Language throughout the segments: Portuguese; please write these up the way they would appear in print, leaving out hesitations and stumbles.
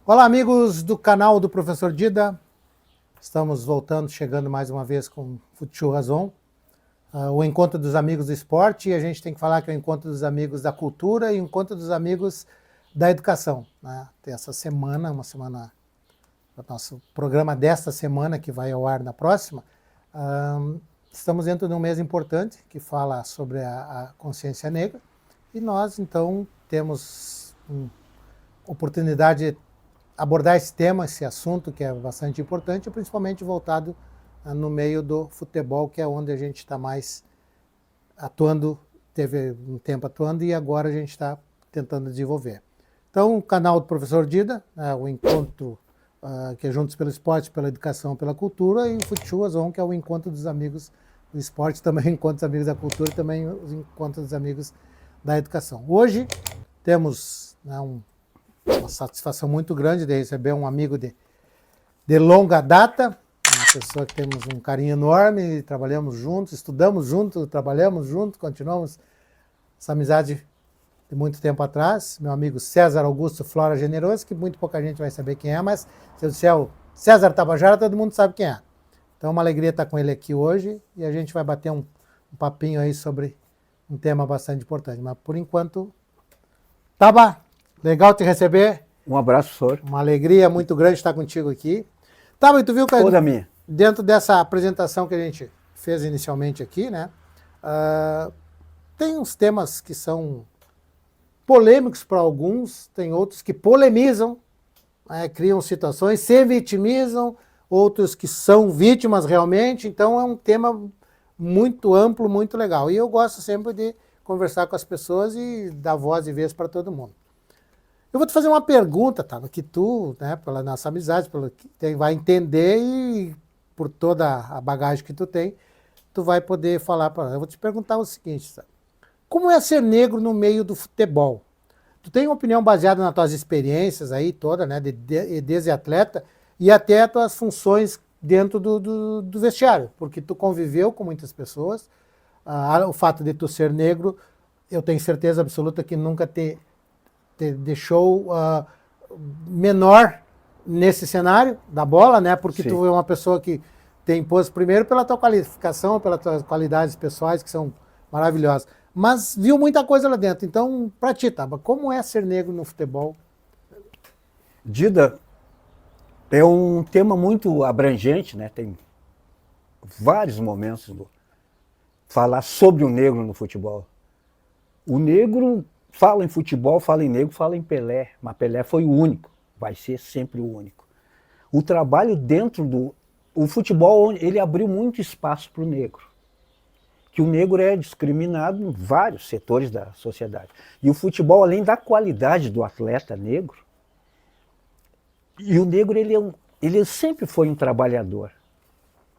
Olá, amigos do canal do Professor Dida. Estamos voltando, chegando mais uma vez com Futebol Razão, o encontro dos amigos do esporte, e a gente tem que falar que é o encontro dos amigos da cultura e o encontro dos amigos da educação, né? Tem essa semana, o nosso programa desta semana, que vai ao ar na próxima. Estamos dentro de um mês importante, que fala sobre a consciência negra, e nós, então, temos oportunidade de abordar esse tema, esse assunto que é bastante importante, principalmente voltado no meio do futebol, que é onde a gente está mais atuando, teve um tempo atuando e agora a gente está tentando desenvolver. Então, o canal do Professor Dida, o encontro que é Juntos pelo Esporte, pela Educação, pela Cultura, e o Futebol, que é o encontro dos amigos do esporte, também o encontro dos amigos da cultura e também os encontros dos amigos da educação. Hoje temos uma satisfação muito grande de receber um amigo de longa data, uma pessoa que temos um carinho enorme, trabalhamos juntos, estudamos juntos, trabalhamos juntos, continuamos essa amizade de muito tempo atrás, meu amigo César Augusto Flora Generoso, que muito pouca gente vai saber quem é, mas se eu disser o César Tabajara, todo mundo sabe quem é. Então é uma alegria estar com ele aqui hoje e a gente vai bater um papinho aí sobre um tema bastante importante. Mas por enquanto, Taba, legal te receber. Um abraço, senhor. Uma alegria muito grande estar contigo aqui. Taba, e tu viu que dentro dessa apresentação que a gente fez inicialmente aqui, né? Tem uns temas que são polêmicos para alguns, tem outros que polemizam, criam situações, se vitimizam, outros que são vítimas realmente, então é um tema muito amplo, muito legal. E eu gosto sempre de conversar com as pessoas e dar voz e vez para todo mundo. Eu vou te fazer uma pergunta, tá? Que tu, né, pela nossa amizade, pelo que vai entender e por toda a bagagem que tu tem, tu vai poder falar para. Eu vou te perguntar o seguinte, tá? Como é ser negro no meio do futebol? Tu tem uma opinião baseada nas tuas experiências aí toda, né, desde atleta e até as tuas funções dentro do vestiário, porque tu conviveu com muitas pessoas. O fato de tu ser negro, eu tenho certeza absoluta que nunca te deixou menor nesse cenário da bola, né? Porque Sim. Tu é uma pessoa que tem imposto primeiro pela tua qualificação, pelas tuas qualidades pessoais, que são maravilhosas. Mas viu muita coisa lá dentro. Então, pra ti, Taba, como é ser negro no futebol? Dida, é um tema muito abrangente, né? Tem vários momentos de falar sobre o negro no futebol. O negro fala em futebol, fala em negro, fala em Pelé, mas Pelé foi o único, vai ser sempre o único. O trabalho dentro o futebol, ele abriu muito espaço para o negro. Que o negro é discriminado em vários setores da sociedade. E o futebol, além da qualidade do atleta negro, e o negro ele sempre foi um trabalhador.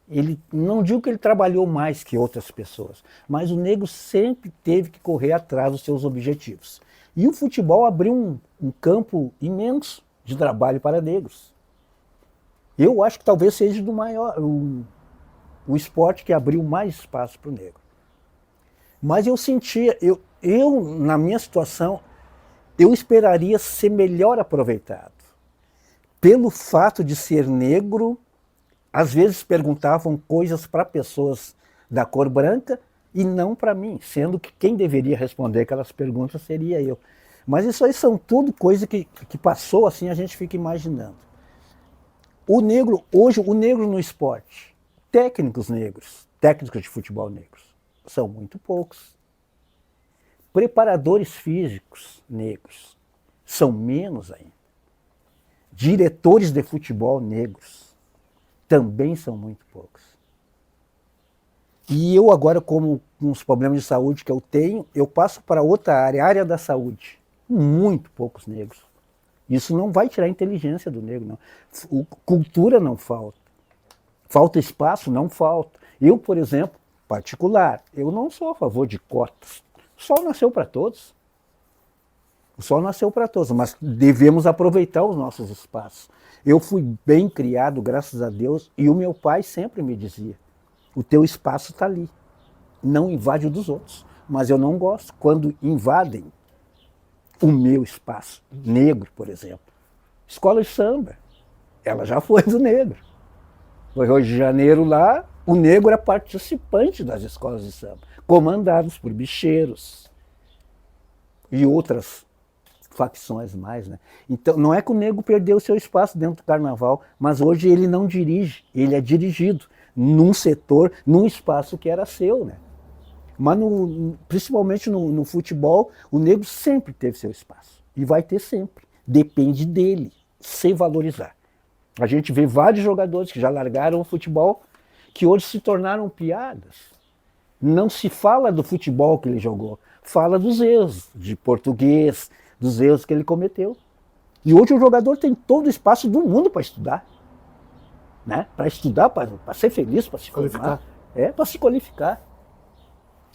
Ele, não digo que ele trabalhou mais que outras pessoas, mas o negro sempre teve que correr atrás dos seus objetivos. E o futebol abriu um campo imenso de trabalho para negros. Eu acho que talvez seja o esporte que abriu mais espaço para o negro. Mas eu sentia, na minha situação, eu esperaria ser melhor aproveitado. Pelo fato de ser negro, às vezes perguntavam coisas para pessoas da cor branca e não para mim, sendo que quem deveria responder aquelas perguntas seria eu. Mas isso aí são tudo coisa que passou assim, a gente fica imaginando. Hoje o negro no esporte, técnicos de futebol negros, são muito poucos. Preparadores físicos negros são menos ainda. Diretores de futebol negros também são muito poucos. E eu agora, com os problemas de saúde que eu tenho, eu passo para outra área, a área da saúde. Muito poucos negros. Isso não vai tirar a inteligência do negro, não. Cultura não falta. Falta espaço? Não falta. Eu, por exemplo, particular, eu não sou a favor de cotas. O sol nasceu para todos. O sol nasceu para todos, mas devemos aproveitar os nossos espaços. Eu fui bem criado, graças a Deus, e o meu pai sempre me dizia, o teu espaço está ali, não invade o dos outros. Mas eu não gosto quando invadem o meu espaço, negro, por exemplo. Escola de samba. Ela já foi do negro. Foi Rio de Janeiro lá, o negro era participante das escolas de samba, comandados por bicheiros e outras facções mais, né? Então, não é que o negro perdeu seu espaço dentro do carnaval, mas hoje ele não dirige, ele é dirigido num setor, num espaço que era seu, né? Mas principalmente no futebol, o negro sempre teve seu espaço e vai ter sempre. Depende dele se valorizar. A gente vê vários jogadores que já largaram o futebol, que hoje se tornaram piadas. Não se fala do futebol que ele jogou, fala dos erros de português, dos erros que ele cometeu. E hoje o jogador tem todo o espaço do mundo para estudar. Né? Para estudar, para ser feliz, para se formar. Para se qualificar.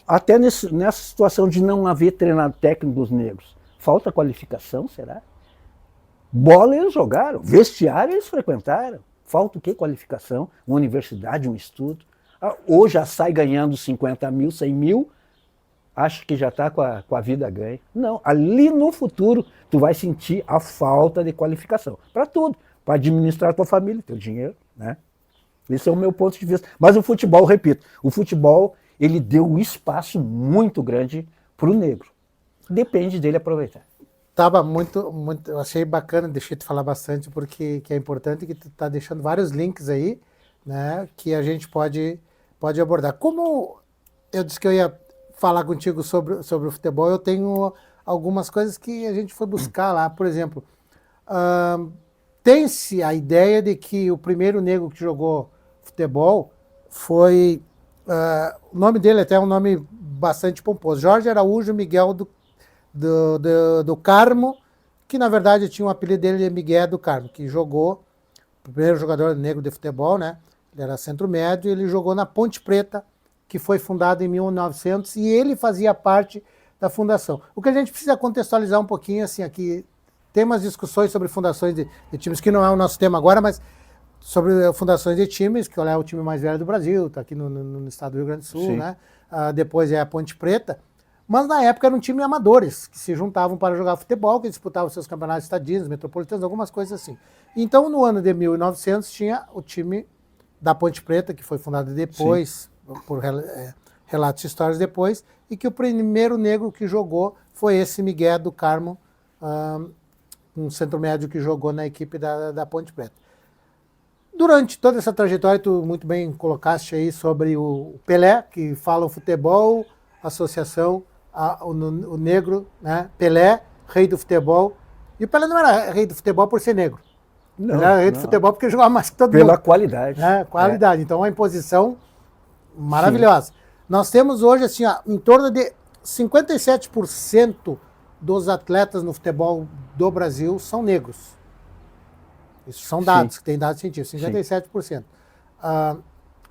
Até nessa situação de não haver treinado técnicos negros. Falta qualificação, será? Bola eles jogaram, vestiário eles frequentaram. Falta o quê? Qualificação, uma universidade, um estudo. Hoje já sai ganhando 50 mil, 100 mil, acha que já está com a vida ganha. Não, ali no futuro tu vai sentir a falta de qualificação. Para tudo, para administrar tua família, teu dinheiro, né? Esse é o meu ponto de vista. Mas o futebol, repito, o futebol ele deu um espaço muito grande para o negro. Depende dele aproveitar. Tava muito, eu achei bacana, deixei te falar bastante, porque que é importante que tu está deixando vários links aí, né, que a gente pode abordar. Como eu disse que eu ia falar contigo sobre o futebol, eu tenho algumas coisas que a gente foi buscar lá. Por exemplo, tem-se a ideia de que o primeiro negro que jogou futebol foi... o nome dele até é um nome bastante pomposo, Jorge Araújo Miguel do Carmo, que na verdade tinha o apelido dele de Miguel do Carmo, que jogou, o primeiro jogador negro de futebol, né? Ele era centro médio e ele jogou na Ponte Preta, que foi fundada em 1900, e ele fazia parte da fundação. O que a gente precisa contextualizar um pouquinho, assim, aqui, tem umas discussões sobre fundações de times, que não é o nosso tema agora, mas sobre fundações de times, que é o time mais velho do Brasil, está aqui no estado do Rio Grande do Sul, né? Depois é a Ponte Preta. Mas na época eram times amadores, que se juntavam para jogar futebol, que disputavam seus campeonatos estadinos, metropolitanos, algumas coisas assim. Então, no ano de 1900, tinha o time da Ponte Preta, que foi fundado depois, por relatos históricos depois, e que o primeiro negro que jogou foi esse Miguel do Carmo, um centro médio que jogou na equipe da Ponte Preta. Durante toda essa trajetória, tu muito bem colocaste aí sobre o Pelé, que fala o futebol, associação, o negro, né? Pelé, rei do futebol. E o Pelé não era rei do futebol por ser negro. Não, ele era rei do futebol porque jogava mais que todo mundo. Pela qualidade. Né? Qualidade. Então, uma imposição maravilhosa. Sim. Nós temos hoje, assim, em torno de 57% dos atletas no futebol do Brasil são negros. Isso são dados, que tem dados científicos, 57%.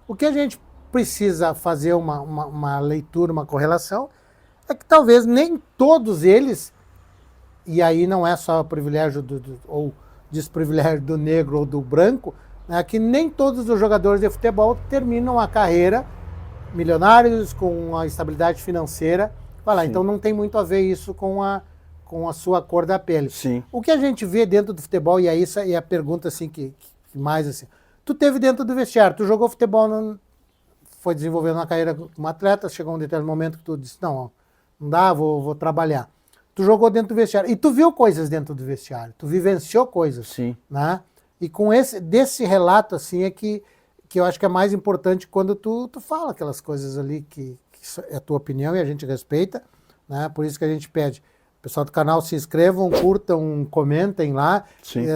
O que a gente precisa fazer uma leitura, uma correlação, é que talvez nem todos eles, e aí não é só o privilégio ou desprivilégio do negro ou do branco, né, que nem todos os jogadores de futebol terminam a carreira milionários, com a estabilidade financeira. Então não tem muito a ver isso com a sua cor da pele. Sim. O que a gente vê dentro do futebol, e aí essa é a pergunta assim, que mais assim, tu teve dentro do vestiário, tu jogou futebol, foi desenvolvendo uma carreira como atleta, chegou um determinado momento que tu disse, não dá, vou trabalhar. Tu jogou dentro do vestiário, e tu viu coisas dentro do vestiário, tu vivenciou coisas. Sim. Né? E com desse relato, assim, é que eu acho que é mais importante quando tu fala aquelas coisas ali que é a tua opinião e a gente respeita, né? Por isso que a gente pede. Pessoal do canal, se inscrevam, curtam, comentem lá,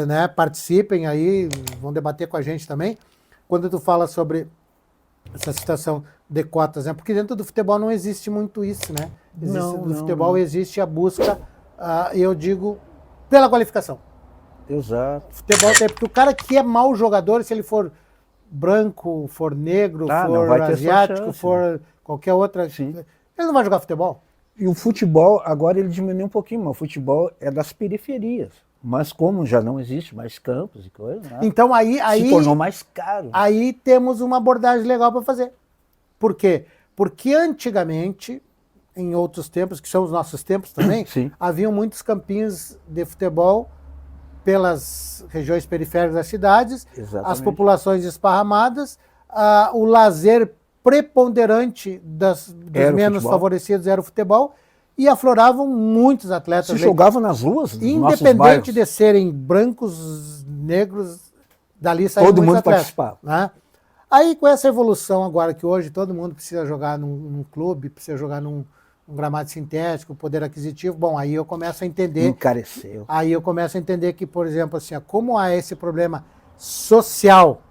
né? Participem aí, vão debater com a gente também. Quando tu fala sobre essa situação de cotas, né? Porque dentro do futebol não existe muito isso, né? No futebol existe a busca, eu digo, pela qualificação. Exato. Futebol é porque o cara que é mau jogador, se ele for branco, for negro, for asiático, for qualquer outra, ele não vai jogar futebol. E o futebol, agora ele diminuiu um pouquinho, mas o futebol é das periferias. Mas como já não existe mais campos e coisa, né? Então aí se tornou mais caro. Aí temos uma abordagem legal para fazer. Por quê? Porque antigamente, em outros tempos, que são os nossos tempos também, haviam muitos campinhos de futebol pelas regiões periféricas das cidades, Exatamente. as populações esparramadas, o lazer preponderante dos menos futebol. favorecidos era o futebol, e afloravam muitos atletas. Se jogavam nas ruas, nos nossos independente bairros. de serem brancos, negros, dali saíam Todo muitos mundo atletas, participava. né? Aí com essa evolução agora que hoje todo mundo precisa jogar num clube, precisa jogar num gramado sintético, poder aquisitivo, bom, aí eu começo a entender. Encareceu. Aí eu começo a entender que, por exemplo, assim, como há esse problema social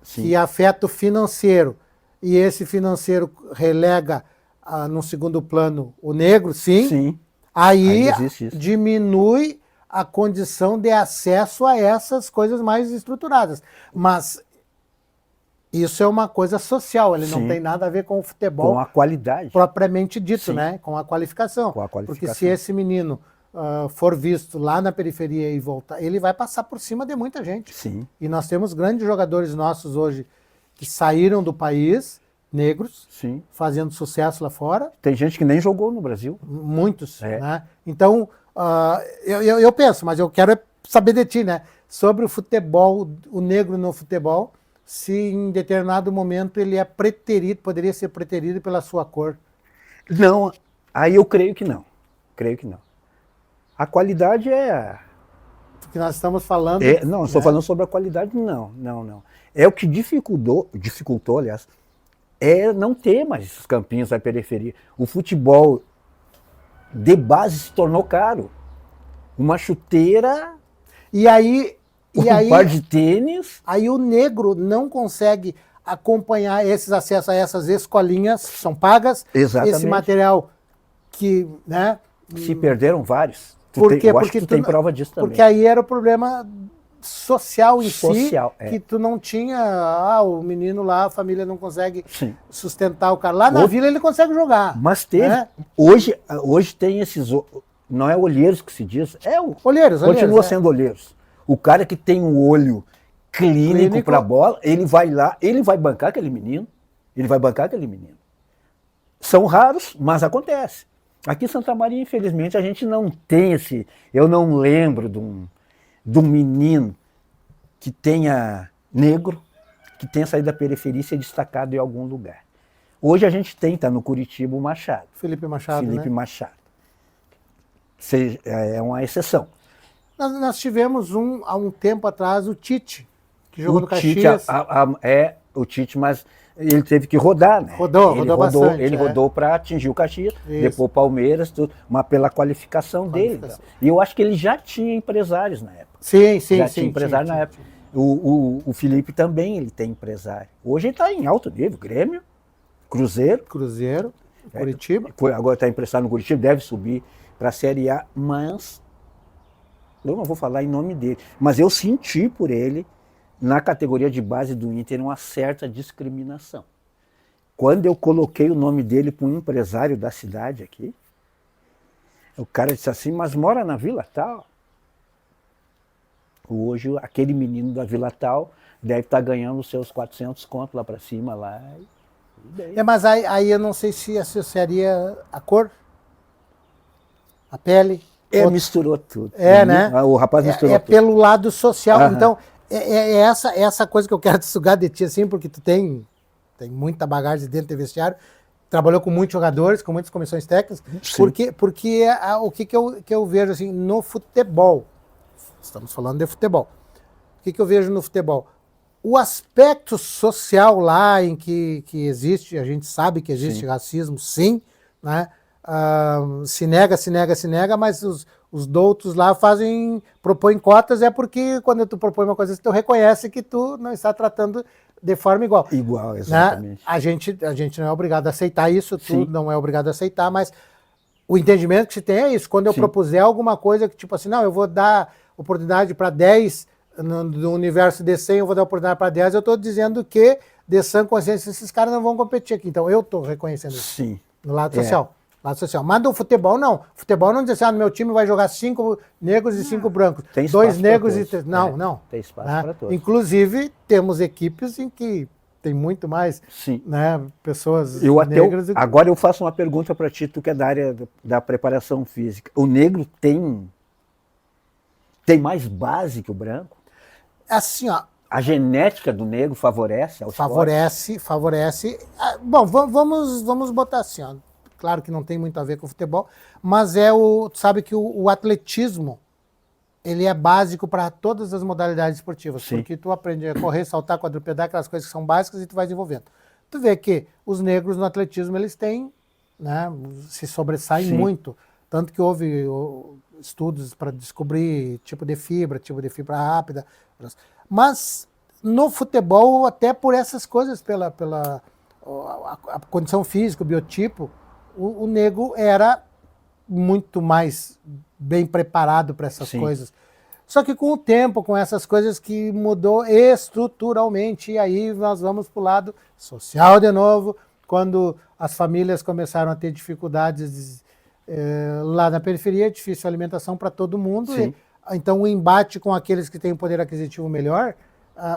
que afeta o financeiro, e esse financeiro relega no segundo plano o negro, sim. Aí diminui a condição de acesso a essas coisas mais estruturadas. Mas isso é uma coisa social, ele não tem nada a ver com o futebol. Com a qualidade. Propriamente dito, né? Com a qualificação. Com a qualificação. Porque se esse menino for visto lá na periferia e voltar, ele vai passar por cima de muita gente. Sim. E nós temos grandes jogadores nossos hoje que saíram do país, negros, fazendo sucesso lá fora. Tem gente que nem jogou no Brasil. Muitos, né? Então, eu penso, mas eu quero saber de ti, né? Sobre o futebol, o negro no futebol, se em determinado momento ele é preterido, poderia ser preterido pela sua cor. Não, aí eu creio que não. Creio que não. A qualidade é... Porque nós estamos falando... não, estou falando sobre a qualidade, não. É o que dificultou, aliás, é não ter mais esses campinhos da periferia. O futebol de base se tornou caro. Uma chuteira, par de tênis. Aí o negro não consegue acompanhar esses acessos a essas escolinhas, que são pagas. Exatamente. Esse material que, né? Se perderam vários. Eu acho que tu tem prova disso também. Porque aí era o problema social em si, é. que tu não tinha, o menino lá, a família não consegue sustentar o cara. Lá na vila ele consegue jogar. Mas teve, né? hoje tem esses, não é olheiros que se diz, olheiros. Continua sendo olheiros. O cara que tem um olho clínico para a bola, ele vai lá, ele vai bancar aquele menino, São raros, mas acontece. Aqui em Santa Maria, infelizmente, a gente não tem esse, eu não lembro de um menino que tenha negro, que tenha saído da periferia e ser destacado em algum lugar. Hoje a gente tem, tá no Curitiba, o Machado. Felipe Machado, Machado. É uma exceção. Nós tivemos há um tempo atrás o Tite, que jogou no Caxias. O Tite, mas ele teve que rodar, né? Rodou bastante. Ele rodou para atingir o Caxias, depois o Palmeiras, mas pela qualificação dele. E eu acho que ele já tinha empresários na época. Sim. Já tinha empresário na época. O Felipe também, ele tem empresário. Hoje ele está em alto nível, Grêmio, Cruzeiro, Curitiba. Agora está emprestado no Curitiba, deve subir para a Série A, mas eu não vou falar em nome dele. Mas eu senti por ele, na categoria de base do Inter, uma certa discriminação. Quando eu coloquei o nome dele para um empresário da cidade aqui, o cara disse assim, mas mora na Vila Tal? Hoje, aquele menino da Vila Tal deve estar ganhando os seus 400 contos lá para cima. Mas aí eu não sei se associaria a cor, a pele. Misturou tudo. Né? O rapaz misturou tudo. Pelo lado social. Então, essa coisa que eu quero te sugar de ti, assim, porque tu tem muita bagagem dentro do vestiário, trabalhou com muitos jogadores, com muitas comissões técnicas, porque o que eu vejo assim, no futebol, estamos falando de futebol, o que eu vejo no futebol? O aspecto social lá em que existe, a gente sabe que existe racismo, sim, né? Se nega, mas os doutos lá propõem cotas, é porque quando tu propõe uma coisa, tu reconhece que tu não está tratando de forma igual. Igual, exatamente. Né? A gente não é obrigado a aceitar isso, tu não é obrigado a aceitar, mas o entendimento que se tem é isso. Quando eu propuser alguma coisa que, tipo assim, não, eu vou dar oportunidade para 10, no universo de 100 eu vou dar oportunidade para 10, eu estou dizendo que, de sã consciência, esses caras não vão competir aqui. Então eu estou reconhecendo isso. Sim. No lado social. Mas do futebol, não. Futebol não diz assim, no meu time vai jogar 5 negros e 5 brancos. Tem 2 negros e 3. Não. Tem espaço para todos. Inclusive, temos equipes em que tem muito mais pessoas negras. Agora eu faço uma pergunta para ti, tu que é da área da preparação física. O negro tem tem mais base que o branco? Assim, ó, A genética do negro favorece ao esporte? favorece. Bom, vamos botar assim, ó. Claro que não tem muito a ver com o futebol, mas sabe que o atletismo, ele é básico para todas as modalidades esportivas, Sim. porque tu aprende a correr, saltar, quadrupedar, aquelas coisas que são básicas e tu vai desenvolvendo. Tu vê que os negros no atletismo, eles têm, né, se sobressaem Sim. muito, tanto que houve estudos para descobrir tipo de fibra rápida, mas no futebol, até por essas coisas, pela a condição física, o biotipo, o negro era muito mais bem preparado para essas Sim. coisas. Só que com o tempo, com essas coisas que mudou estruturalmente, e aí nós vamos para o lado social de novo, quando as famílias começaram a ter dificuldades lá na periferia, difícil alimentação para todo mundo. Sim. Então o embate com aqueles que têm um poder aquisitivo melhor,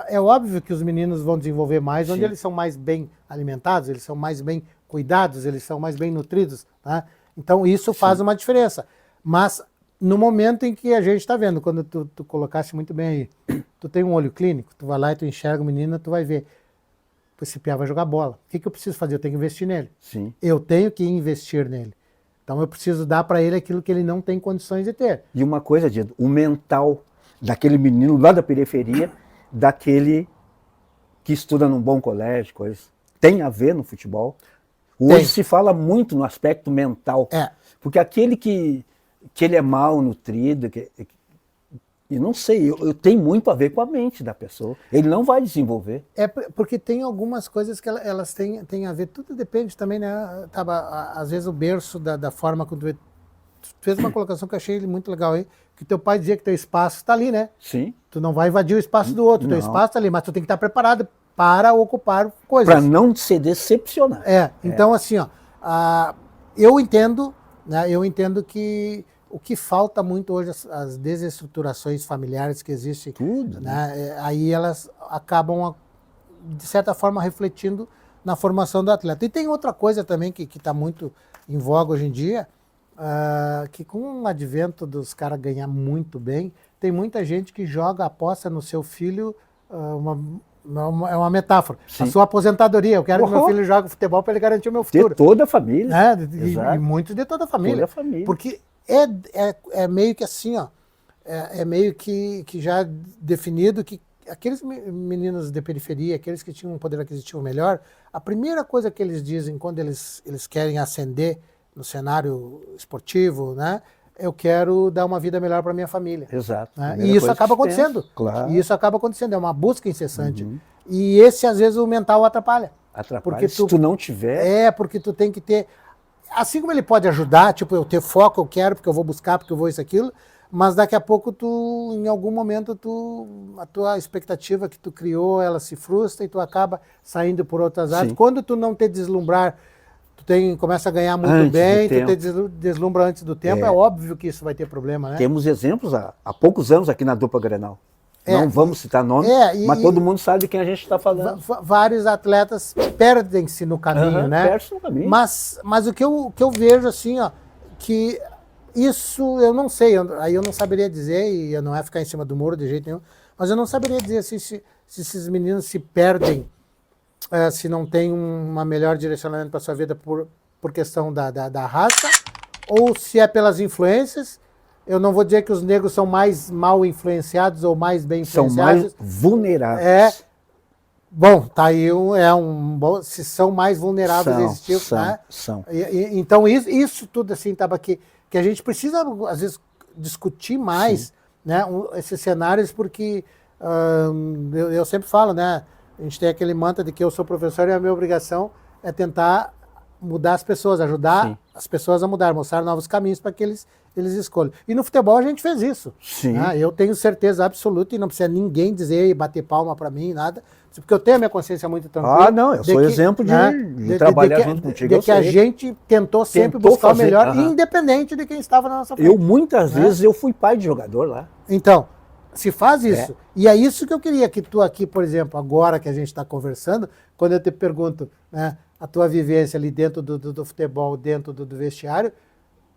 é óbvio que os meninos vão desenvolver mais, onde Sim. eles são mais bem alimentados, eles são mais bem cuidados, eles são mais bem nutridos, tá? Então isso faz uma diferença. Mas no momento em que a gente está vendo, quando tu colocaste muito bem aí, tu tem um olho clínico, tu vai lá e tu enxerga o menino, tu vai ver, esse piá vai jogar bola. O que eu preciso fazer? Eu tenho que investir nele. Sim. Eu tenho que investir nele. Então eu preciso dar para ele aquilo que ele não tem condições de ter. E uma coisa, Dido, o mental daquele menino lá da periferia, daquele que estuda num bom colégio, coisa, tem a ver no futebol. Hoje se fala muito no aspecto mental. Porque aquele que ele é mal nutrido, eu não sei, eu tenho muito a ver com a mente da pessoa. Ele não vai desenvolver. Porque tem algumas coisas que elas têm a ver, tudo depende também, né? Às vezes o berço da forma como tu fez uma colocação que eu achei muito legal aí, que teu pai dizia que teu espaço está ali, né? Sim. Tu não vai invadir o espaço do outro, teu espaço está ali, mas tu tem que estar preparado para ocupar coisas. Para não se decepcionar. Então assim, ó, eu entendo, né? Eu entendo que o que falta muito hoje, as desestruturações familiares que existem, tudo, né? Aí elas acabam, de certa forma, refletindo na formação do atleta. E tem outra coisa também que está muito em voga hoje em dia, que com o advento dos caras ganhar muito bem, tem muita gente que joga, aposta no seu filho, é uma metáfora. Sim. A sua aposentadoria. Eu quero que meu filho jogue futebol para ele garantir o meu futuro. De toda a família. Né? E muitos de toda a família. Toda a família. Porque é meio que assim, ó, é meio que já definido que aqueles meninos de periferia, aqueles que tinham um poder aquisitivo melhor, a primeira coisa que eles dizem quando eles querem ascender no cenário esportivo, né? Eu quero dar uma vida melhor para minha família. Exato. Né? E isso acaba acontecendo. Claro. E isso acaba acontecendo, é uma busca incessante. E esse, às vezes, o mental atrapalha. Porque se tu não tiver... porque tu tem que ter... Assim como ele pode ajudar, tipo, eu ter foco, eu quero, porque eu vou buscar, porque eu vou isso, aquilo, mas daqui a pouco tu, em algum momento, a tua expectativa que tu criou, ela se frustra e tu acaba saindo por outras áreas. Quando tu não te deslumbrar, começa a ganhar muito antes bem, tu te deslumbra antes do tempo, é óbvio que isso vai ter problema, né? Temos exemplos há poucos anos aqui na dupla Grenal. Não vamos citar nomes, mas todo mundo sabe de quem a gente está falando. Vários atletas perdem-se no caminho, né? Perdem-se no caminho. Mas o que eu vejo, assim, ó, que isso eu não sei, aí eu não saberia dizer, e eu não é ficar em cima do muro de jeito nenhum, mas eu não saberia dizer assim, se esses meninos se perdem, se não tem um melhor direcionamento para sua vida por questão da raça, ou se é pelas influências. Eu não vou dizer que os negros são mais mal influenciados ou mais bem influenciados. São mais vulneráveis. Bom, tá aí se são mais vulneráveis desse tipo, né? São. Então isso tudo assim, tava que a gente precisa, às vezes, discutir mais, né, esses cenários, porque eu sempre falo, né? A gente tem aquele mantra de que eu sou professor e a minha obrigação é tentar mudar as pessoas, ajudar as pessoas a mudar, mostrar novos caminhos para que eles escolham. E no futebol a gente fez isso. Né? Eu tenho certeza absoluta, e não precisa ninguém dizer e bater palma para mim, nada, porque eu tenho a minha consciência muito tranquila. Não, eu sou exemplo de trabalhar junto contigo. De que a gente tentou sempre buscar o melhor, independente de quem estava na nossa frente. Eu muitas vezes eu fui pai de jogador lá. Então, se faz isso. E é isso que eu queria que tu aqui, por exemplo, agora que a gente está conversando, quando eu te pergunto, né, a tua vivência ali dentro do futebol, dentro do vestiário,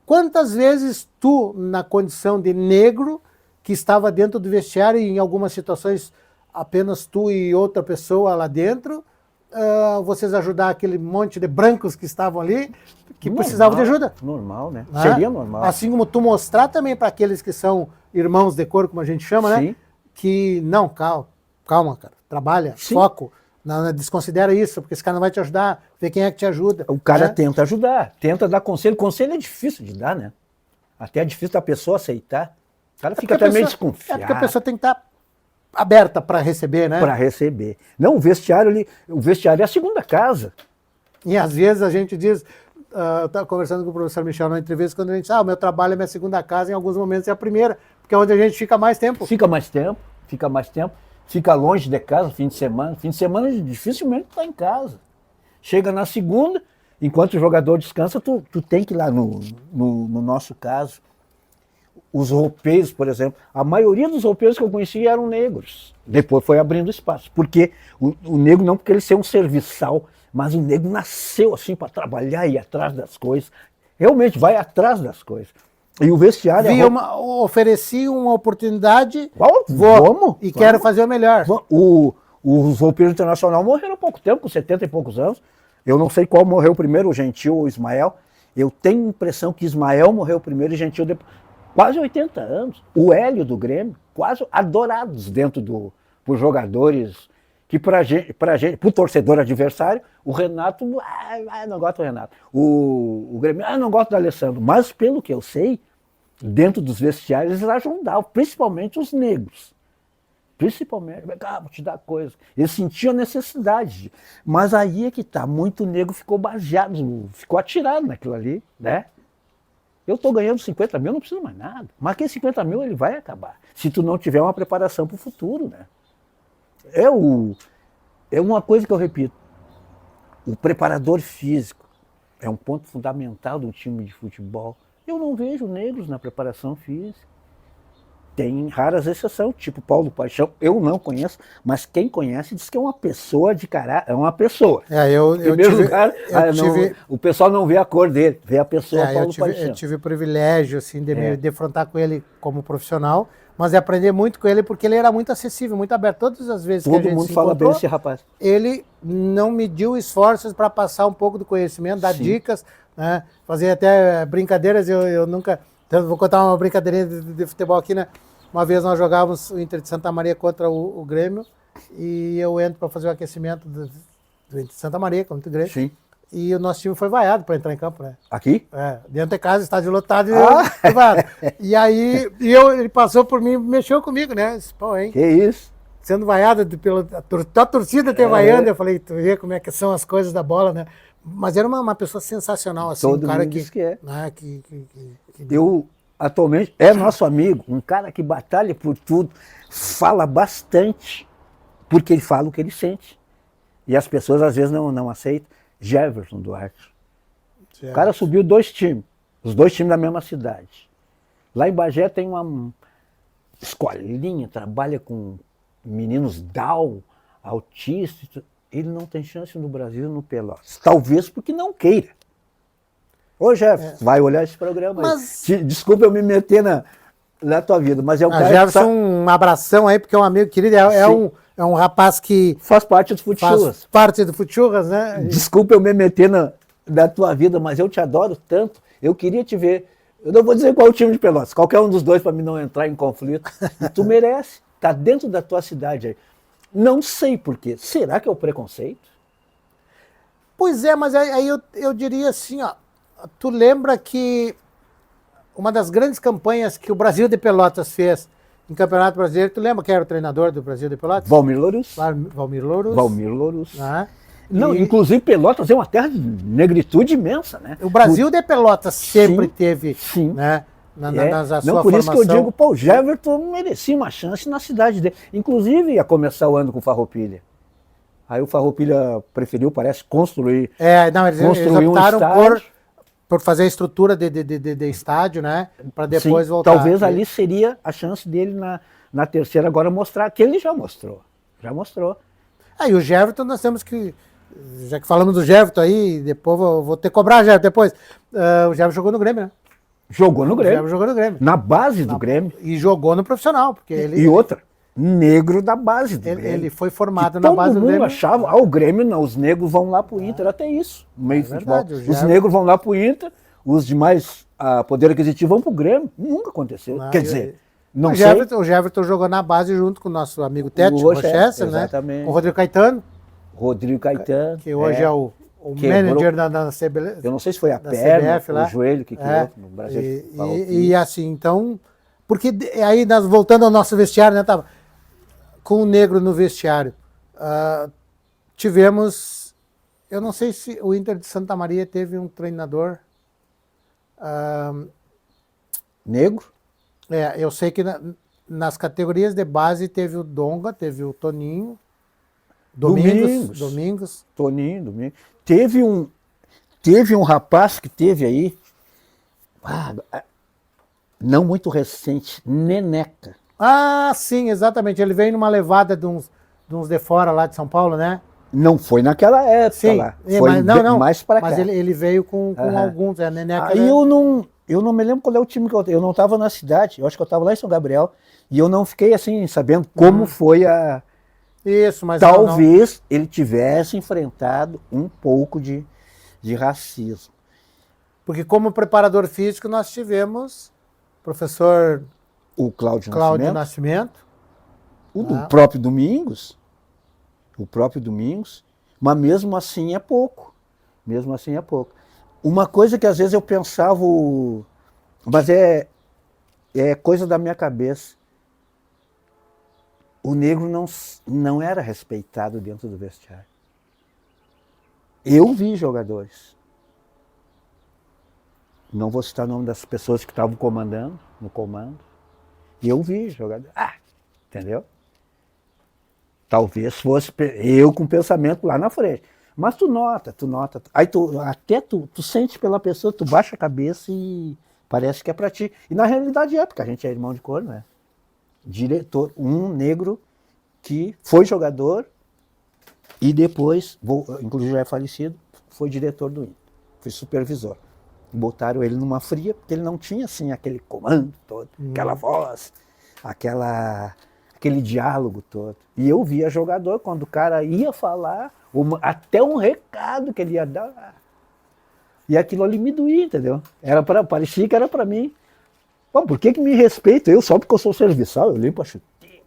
quantas vezes tu, na condição de negro, que estava dentro do vestiário e em algumas situações apenas tu e outra pessoa lá dentro, vocês ajudar aquele monte de brancos que estavam ali, que precisavam de ajuda. Normal, né? Né? Seria normal. Assim como tu mostrar também para aqueles que são irmãos de cor, como a gente chama, Sim. né? Que não, calma, cara, trabalha, Sim. foco, não desconsidera isso, porque esse cara não vai te ajudar, vê quem é que te ajuda. O cara né? tenta ajudar, tenta dar conselho. Conselho é difícil de dar, né? Até é difícil da pessoa aceitar. O cara fica até meio desconfiado. É porque a pessoa tem que estar aberta para receber, né? Para receber. Não, o vestiário é a segunda casa. E às vezes a gente diz, eu estava conversando com o professor Michel na entrevista, quando a gente diz, o meu trabalho é minha segunda casa, em alguns momentos é a primeira, porque é onde a gente fica mais tempo. Fica mais tempo, fica longe de casa, fim de semana. Fim de semana dificilmente está em casa. Chega na segunda, enquanto o jogador descansa, tu tem que ir lá, no nosso caso, os roupeiros, por exemplo, a maioria dos roupeiros que eu conheci eram negros. Depois foi abrindo espaço. Porque o negro, não porque ele ser um serviçal, mas o negro nasceu assim para trabalhar e ir atrás das coisas. Realmente vai atrás das coisas. E o vestiário... Ofereci uma oportunidade, vamos, quero fazer o melhor. Os roupeiros internacionais morreram há pouco tempo, com 70 e poucos anos. Eu não sei qual morreu primeiro, o Gentil ou o Ismael. Eu tenho a impressão que Ismael morreu primeiro e Gentil depois. Quase 80 anos. O Hélio do Grêmio, quase adorados dentro por jogadores que para o torcedor adversário, o Renato, não gosto do Renato. O Grêmio, não gosto do Alessandro. Mas pelo que eu sei, dentro dos vestiários eles ajudavam, principalmente os negros. Principalmente, vou te dar coisa. Eles sentiam a necessidade. Mas aí é que tá, muito negro ficou baseado, ficou atirado naquilo ali, né? Eu estou ganhando 50 mil, não preciso mais nada. Mas aquele 50 mil ele vai acabar. Se tu não tiver uma preparação para o futuro, né? É uma coisa que eu repito. O preparador físico é um ponto fundamental do time de futebol. Eu não vejo negros na preparação física. Tem raras exceções, tipo Paulo Paixão, eu não conheço, mas quem conhece diz que é uma pessoa de caráter, é uma pessoa. Em primeiro lugar, o pessoal não vê a cor dele, vê a pessoa Paulo Paixão. Eu tive o privilégio assim, de me defrontar com ele como profissional, mas de aprender muito com ele, porque ele era muito acessível, muito aberto. Todas as vezes que a gente Todo mundo fala bem desse rapaz. Ele não mediu esforços para passar um pouco do conhecimento, dar dicas, né? Fazer até brincadeiras, eu nunca... Então, vou contar uma brincadeirinha de futebol aqui, né? Uma vez nós jogávamos o Inter de Santa Maria contra o Grêmio e eu entro para fazer o aquecimento do Inter de Santa Maria contra o Grêmio. Sim. E o nosso time foi vaiado para entrar em campo, né? Aqui? Dentro de casa, estádio lotado, foi vaiado. E aí ele passou por mim e mexeu comigo, né? Disse, pô, hein? Que isso? Sendo vaiado pela torcida ter vaiando, eu falei, tu vê como é que são as coisas da bola, né? Mas era uma pessoa sensacional, assim, Todo um cara mundo diz que é. Né, Eu, atualmente, é nosso amigo, um cara que batalha por tudo, fala bastante, porque ele fala o que ele sente. E as pessoas, às vezes, não aceitam. Jefferson Duarte. O cara subiu 2 times, os 2 times da mesma cidade. Lá em Bagé tem uma escolinha, trabalha com meninos Down, autistas. Ele não tem chance no Brasil, no Pelotas. Talvez porque não queira. Ô, Jefferson, vai olhar esse programa aí. Desculpa eu me meter na tua vida, mas é o cara Jefferson, um abração aí, porque é um amigo querido, é um rapaz que... Faz parte do Futchurras. Faz parte do Futchurras, né? Desculpa eu me meter na tua vida, mas eu te adoro tanto. Eu queria te ver. Eu não vou dizer qual é o time de Pelotas, qualquer um dos dois para mim não entrar em conflito. E tu merece, tá dentro da tua cidade aí. Não sei por quê. Será que é o preconceito? Pois é, mas aí eu diria assim, ó, tu lembra que uma das grandes campanhas que o Brasil de Pelotas fez em Campeonato Brasileiro, tu lembra quem era o treinador do Brasil de Pelotas? Valmir Lourus. Valmir Lourus. Valmir Lourus. Né? Não, inclusive Pelotas é uma terra de negritude imensa, né? O Brasil de Pelotas sempre teve, né? Não, por isso que eu digo, pô, o Jefferson merecia uma chance na cidade dele. Inclusive ia começar o ano com o Farroupilha. Aí o Farroupilha preferiu, parece, construir. Eles optaram por fazer a estrutura de estádio, né? Para depois voltar. Talvez ali seria a chance dele na terceira agora mostrar, que ele já mostrou. Já mostrou. E o Jefferson nós temos que, já que falamos do Jefferson aí, depois vou ter que cobrar Jefferson depois. O Jefferson jogou no Grêmio, né? Jogou no Grêmio. Jogou no Grêmio. Na base do Grêmio. E jogou no profissional, porque ele... E outra, negro da base do Grêmio. Ele foi formado Que na base do todo mundo Grêmio. achava, o Grêmio não, os negros vão lá pro Inter, até isso. No meio do futebol. verdade, Os negros vão lá pro Inter, os demais poder aquisitivo vão pro Grêmio. Nunca aconteceu. Não, Quer dizer, não o sei. Everton jogou na base junto com o nosso amigo Tete, o Rochester, né? Exatamente. Com o Rodrigo Caetano, Rodrigo Caetano. que hoje é o manager da CBF. Eu não sei se foi a da perna, CBF lá. o joelho que criou no Brasil. E assim, então... Porque aí, nós voltando ao nosso vestiário, né? Tava com o negro no vestiário. Tivemos... Eu não sei se o Inter de Santa Maria teve um treinador... Negro? Eu sei que nas categorias de base teve o Donga, teve o Toninho, Domingos. Toninho, Domingos. Teve um rapaz que teve aí, não muito recente, Neneca. Ah, sim, exatamente. Ele veio numa levada de uns de fora lá de São Paulo, né? Não foi naquela época Sim, lá. Foi mais para cá. Mas ele veio com alguns, Neneca. Aí eu não me lembro qual é o time que eu não estava na cidade, eu acho que eu estava lá em São Gabriel, e eu não fiquei assim, sabendo como foi a... Isso, mas talvez ele tivesse enfrentado um pouco de racismo. Porque como preparador físico nós tivemos o professor O Cláudio Nascimento. O do próprio Domingos. Mas mesmo assim é pouco. Uma coisa que às vezes eu pensava, mas é coisa da minha cabeça. O negro não era respeitado dentro do vestiário. Eu vi jogadores. Não vou citar o nome das pessoas que estavam no comando. E eu vi jogadores. Entendeu? Talvez fosse eu com pensamento lá na frente. Mas tu nota. Aí tu sente pela pessoa, tu baixa a cabeça e parece que é pra ti. E na realidade porque a gente é irmão de cor, né? Diretor, um negro que foi jogador e depois, inclusive já é falecido, foi diretor do Inter, foi supervisor. Botaram ele numa fria, porque ele não tinha assim aquele comando todo, aquela voz, aquele diálogo todo. E eu via jogador, quando o cara ia falar, até um recado que ele ia dar, e aquilo ali me doía, entendeu? Parecia que era para mim. Bom, por que me respeito? Eu só porque eu sou serviçal, eu limpo a chuteira,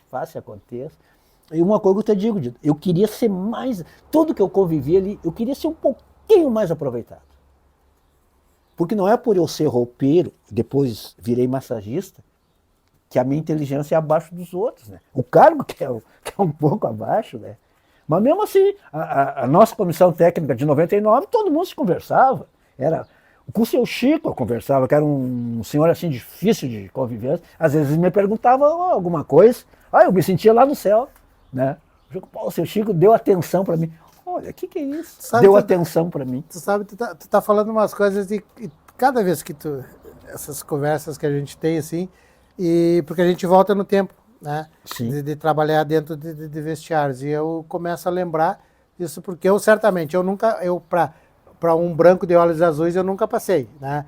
faço e aconteça. E uma coisa que eu te digo, eu queria ser mais, tudo que eu convivi ali, eu queria ser um pouquinho mais aproveitado. Porque não é por eu ser roupeiro, depois virei massagista, que a minha inteligência é abaixo dos outros, né? O cargo que é um pouco abaixo, né? Mas mesmo assim, a nossa comissão técnica de 99, todo mundo se conversava. Com o seu Chico eu conversava, que era um senhor assim difícil de convivência. Às vezes ele me perguntava alguma coisa, eu me sentia lá no céu, né? O seu Chico deu atenção para mim. Olha, o que é isso? Deu atenção para mim. Tu sabe, tu tá falando umas coisas e cada vez que essas conversas que a gente tem assim, porque a gente volta no tempo, né? Sim. De trabalhar dentro de vestiários. E eu começo a lembrar disso porque para um branco de olhos azuis eu nunca passei, né?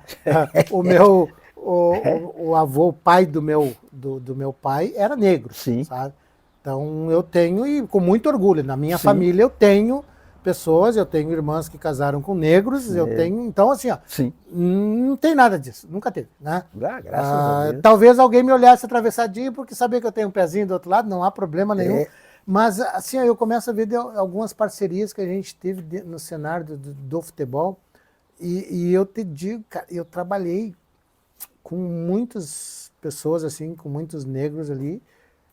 O avô, o pai do meu pai era negro, sim, sabe? Então eu tenho, e com muito orgulho, na minha família eu tenho pessoas, eu tenho irmãs que casaram com negros, eu tenho, então assim, não tem nada disso, nunca teve, né? Graças a Deus. Talvez alguém me olhasse atravessadinho porque sabia que eu tenho um pezinho do outro lado, não há problema nenhum. Mas assim, eu começo a ver algumas parcerias que a gente teve no cenário do futebol e eu te digo, cara, eu trabalhei com muitas pessoas assim, com muitos negros ali,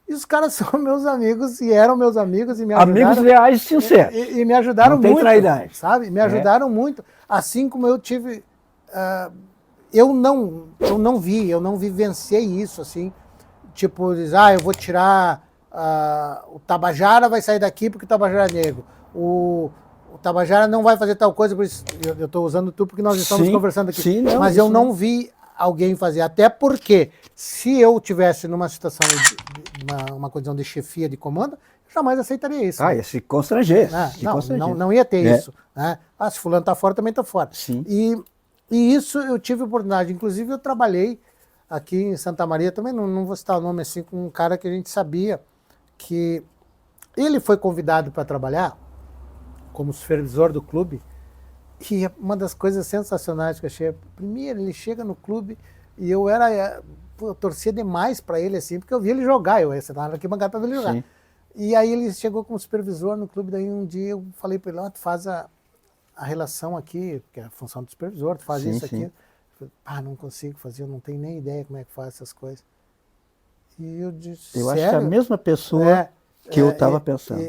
e os caras são meus amigos e eram meus amigos e me ajudaram. Amigos leais e sinceros. E me ajudaram muito, traidade. sabe? Me ajudaram muito, assim como eu tive... eu não vivenciei isso, assim, tipo, eu vou tirar... o Tabajara vai sair daqui porque o Tabajara é negro. O Tabajara não vai fazer tal coisa, por isso eu estou usando tu porque nós estamos conversando aqui. Sim, mas eu não vi alguém fazer, até porque se eu tivesse numa situação, uma condição de chefia, de comando, eu jamais aceitaria isso. Ia se constranger. Não ia ter isso. Né? Se fulano está fora, também estou fora. Sim. E E isso eu tive oportunidade. Inclusive, eu trabalhei aqui em Santa Maria, também não vou citar o nome assim, com um cara que a gente sabia que ele foi convidado para trabalhar como supervisor do clube. E uma das coisas sensacionais que eu achei, primeiro, ele chega no clube e eu torcia demais para ele, assim, porque eu vi ele jogar, eu estava na arquibancada para ver ele jogar. Sim. E aí ele chegou como supervisor no clube, daí um dia eu falei para ele, tu faz a relação aqui, que é a função do supervisor, tu faz Sim, isso sim. aqui. Eu falei, não consigo fazer, eu não tenho nem ideia como é que faz essas coisas. E eu disse, Eu sério? acho que é a mesma pessoa que eu estava pensando.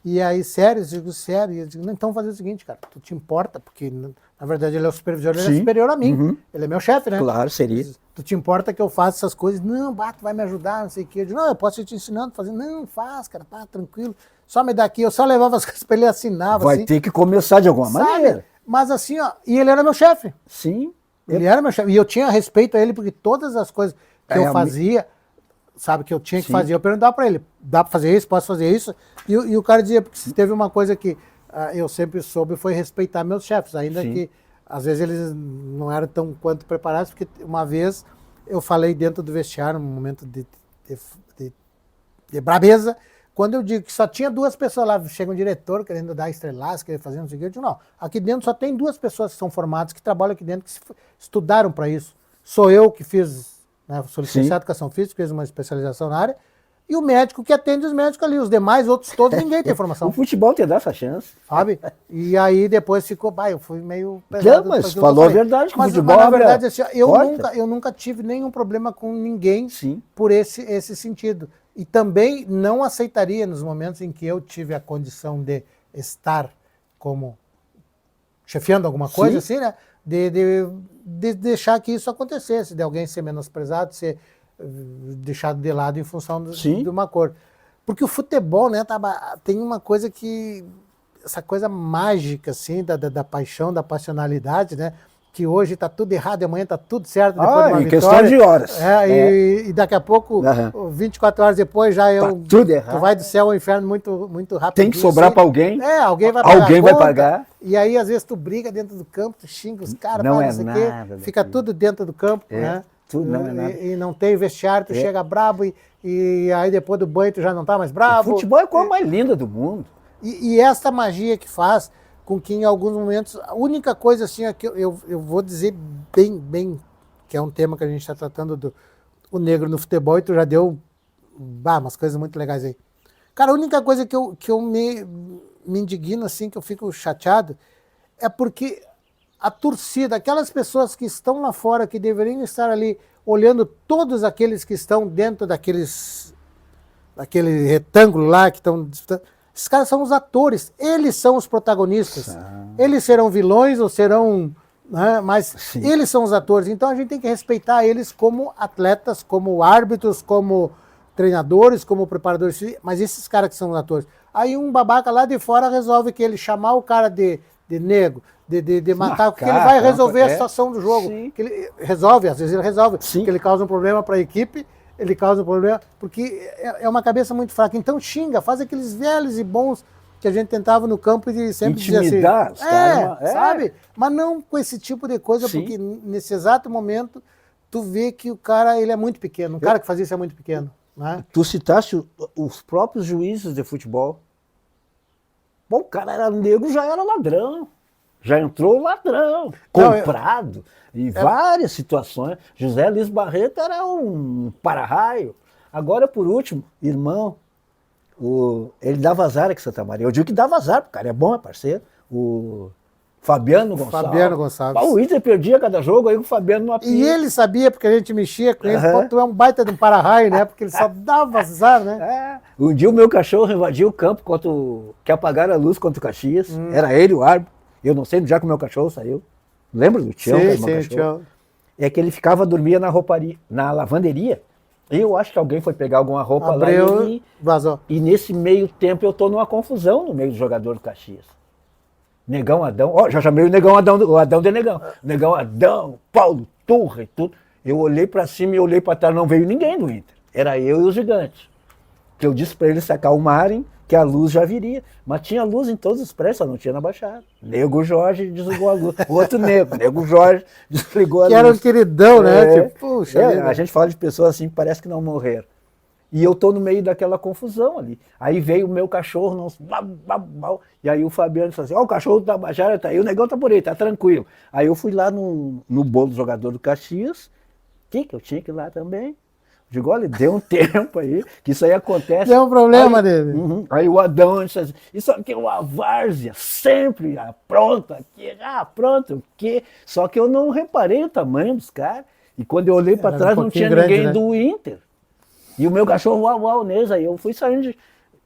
E aí, sério, eu digo, sério, e eu digo, não, então fazer o seguinte, cara, tu te importa, porque na verdade ele é o supervisor, ele é Sim. superior a mim, Uhum. ele é meu chefe, né? Claro, seria. Tu te importa que eu faça essas coisas? Não, tu vai me ajudar, não sei o quê. Eu digo, não, eu posso ir te ensinando a fazer. Não, faz, cara, tá tranquilo. Só me dá aqui, eu só levava as coisas pra ele assinar. Vai assim, ter que começar de alguma sabe? maneira. Mas assim, ó, e ele era meu chefe. Sim. Ele era meu chefe. E eu tinha respeito a ele, porque todas as coisas que eu fazia, sabe, que eu tinha que Sim. fazer, eu perguntava para ele, dá para fazer isso, posso fazer isso? E o cara dizia, porque se teve uma coisa que eu sempre soube, foi respeitar meus chefes, ainda Sim. que às vezes eles não eram tão quanto preparados, porque uma vez eu falei dentro do vestiário, num momento de brabeza, quando eu digo que só tinha 2 pessoas lá, chega um diretor querendo dar estrelaço, querendo fazer não sei o que, eu digo, não, aqui dentro só tem 2 pessoas que são formadas, que trabalham aqui dentro, que estudaram para isso. Sou eu que fiz, né, sou licenciado em Educação Física, fiz uma especialização na área, e o médico que atende os médicos ali, os demais, outros todos, ninguém tem formação. O futebol te dá essa chance. Sabe? E aí depois ficou, eu fui meio pesado. Não, mas falou a verdade, que o futebol na abre verdade, assim, porta. eu nunca tive nenhum problema com ninguém Sim. por esse sentido. E também não aceitaria, nos momentos em que eu tive a condição de estar como chefiando alguma coisa, Sim. assim, né? De deixar que isso acontecesse, de alguém ser menosprezado, ser deixado de lado em função de uma cor. Porque o futebol, né, tem uma coisa que, essa coisa mágica, assim, da paixão, da passionalidade, né, que hoje está tudo errado e amanhã está tudo certo depois de uma em vitória. questão de horas. E daqui a pouco, 24 horas depois, já tá tudo errado. Tu vai do céu ao inferno muito rápido. Tem que sobrar assim. para alguém. Alguém vai pagar. Alguém vai pagar. E aí, às vezes, tu briga dentro do campo, tu xinga os caras, não sei nada. Fica tudo dentro do campo, né? Tudo não é nada. E não tem vestiário, tu chega brabo e aí depois do banho tu já não tá mais bravo. O futebol é a coisa mais linda do mundo. E essa magia que faz com que em alguns momentos, a única coisa assim, é que eu vou dizer bem, que é um tema que a gente está tratando o negro no futebol, e tu já deu umas coisas muito legais aí. Cara, a única coisa que eu me indigno, assim, que eu fico chateado, é porque a torcida, aquelas pessoas que estão lá fora, que deveriam estar ali olhando todos aqueles que estão dentro daquele retângulo lá, que estão disputando, esses caras são os atores, eles são os protagonistas. Eles serão vilões ou serão... Né, mas eles são os atores, então a gente tem que respeitar eles como atletas, como árbitros, como treinadores, como preparadores, mas esses caras que são os atores. Aí um babaca lá de fora resolve que ele chamar o cara de negro, de matar, porque ele vai resolver a situação do jogo. Que ele resolve, às vezes ele resolve, porque ele causa um problema para a equipe, ele causa um problema, porque é uma cabeça muito fraca. Então xinga, faz aqueles velhos e bons que a gente tentava no campo e sempre intimidar, dizia assim, sabe? Mas não com esse tipo de coisa, porque nesse exato momento tu vê que o cara ele é muito pequeno, o cara que faz isso é muito pequeno. Né? Tu citaste os próprios juízes de futebol. Bom, o cara era negro, já era ladrão. Já entrou ladrão, comprado, em várias situações. José Luiz Barreto era um para-raio. Agora, por último, irmão, ele dava azar aqui em Santa Maria. Eu digo que dava azar, porque o cara é bom, é parceiro. O Fabiano Gonçalves. O Inter perdia cada jogo, aí o Fabiano não apia. E ele sabia, porque a gente mexia com ele, pô, tu é um baita de um para-raio, né? Porque ele só dava azar, né? Um dia o meu cachorro invadiu o campo que apagaram a luz contra o Caxias. Era ele o árbitro. Eu não sei onde é que o meu cachorro saiu. Lembra do Tião? Sim, Tião. É que ele dormia na rouparia, na lavanderia. Eu acho que alguém foi pegar alguma roupa lá e vazou. E nesse meio tempo eu tô numa confusão no meio do jogador do Caxias. Negão Adão, já chamei o Negão Adão, o Adão de Negão. Negão Adão, Paulo Turra e tudo. Eu olhei pra cima e olhei pra trás, não veio ninguém do Inter. Era eu e os gigantes. Que eu disse pra eles se acalmarem, que a luz já viria. Mas tinha luz em todos os prédios, só não tinha na Baixada. Nego Jorge desligou a luz. O outro Nego Jorge desligou a luz. Que era um queridão, né? Tipo, puxa a gente fala de pessoas assim que parece que não morreram. E eu tô no meio daquela confusão ali. Aí veio o meu cachorro, e aí o Fabiano falou assim, o cachorro da Baixada tá aí, o negão tá por aí, tá tranquilo. Aí eu fui lá no bolo do jogador do Caxias, que eu tinha que ir lá também. Digo, olha, deu um tempo aí, que isso aí acontece. Deu um problema aí, dele. Aí o Adão disse assim, isso aqui é uma várzea, sempre pronto aqui, pronto, o quê? Só que eu não reparei o tamanho dos caras. E quando eu olhei para trás, não tinha grande, ninguém, né, do Inter. E o meu cachorro, uau, nesse. Aí eu fui saindo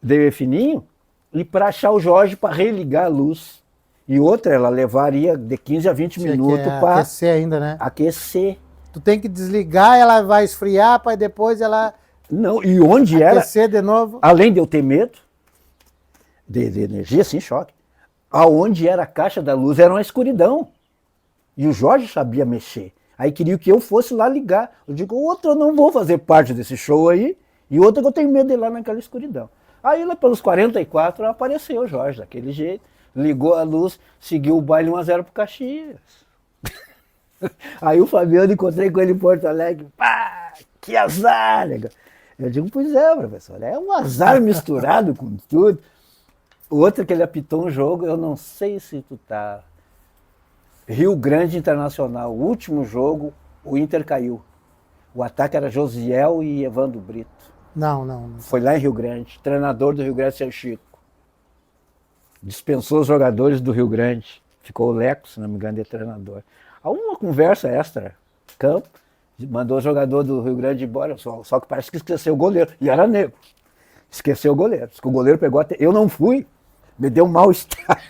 de fininho, e para achar o Jorge para religar a luz. E outra, ela levaria de 15 a 20 minutos para aquecer ainda, né? Aquecer. Tu tem que desligar, ela vai esfriar, para depois ela... Não, e onde aquecer era... de novo. Além de eu ter medo, de energia, assim, choque, aonde era a caixa da luz era uma escuridão. E o Jorge sabia mexer. Aí queria que eu fosse lá ligar. Eu digo, outra, eu não vou fazer parte desse show aí, e outra que eu tenho medo de ir lá naquela escuridão. Aí lá pelos 44 apareceu o Jorge, daquele jeito, ligou a luz, seguiu o baile 1-0 pro Caxias. Aí o Fabiano, encontrei com ele em Porto Alegre, pá, que azar, nega. Eu digo, pois é, professor, é um azar misturado com tudo. O outro que ele apitou um jogo, eu não sei se tu tá... Rio Grande Internacional, o último jogo, o Inter caiu. O ataque era Josiel e Evandro Brito. Não. Foi lá em Rio Grande, treinador do Rio Grande, seu Chico. Dispensou os jogadores do Rio Grande, ficou o Leco, se não me engano, de treinador. Uma conversa extra, campo, mandou o jogador do Rio Grande embora, só que parece que esqueceu o goleiro, e era negro. Esqueceu o goleiro, o goleiro pegou até... Eu não fui, me deu um mal-estar.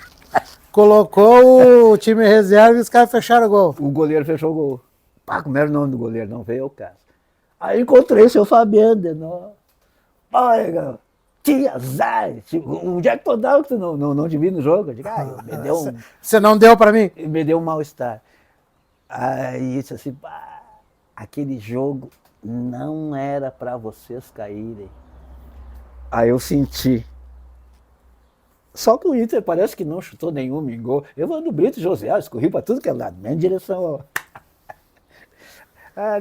Colocou o time reserva e os caras fecharam o gol. O goleiro fechou o gol. Pá, como era o nome do goleiro? Não veio ao caso. Aí encontrei o seu Fabiano de novo. Olha, que azar. Onde é que tu dá que tu não te vi no jogo? Eu digo, me deu um... Você não deu pra mim? Me deu um mal-estar. Aí disse assim, aquele jogo não era pra vocês caírem. Aí eu senti. Só que o Inter parece que não chutou nenhum gol. Evandro Brito e José escorri para tudo que é lado, em direção ao...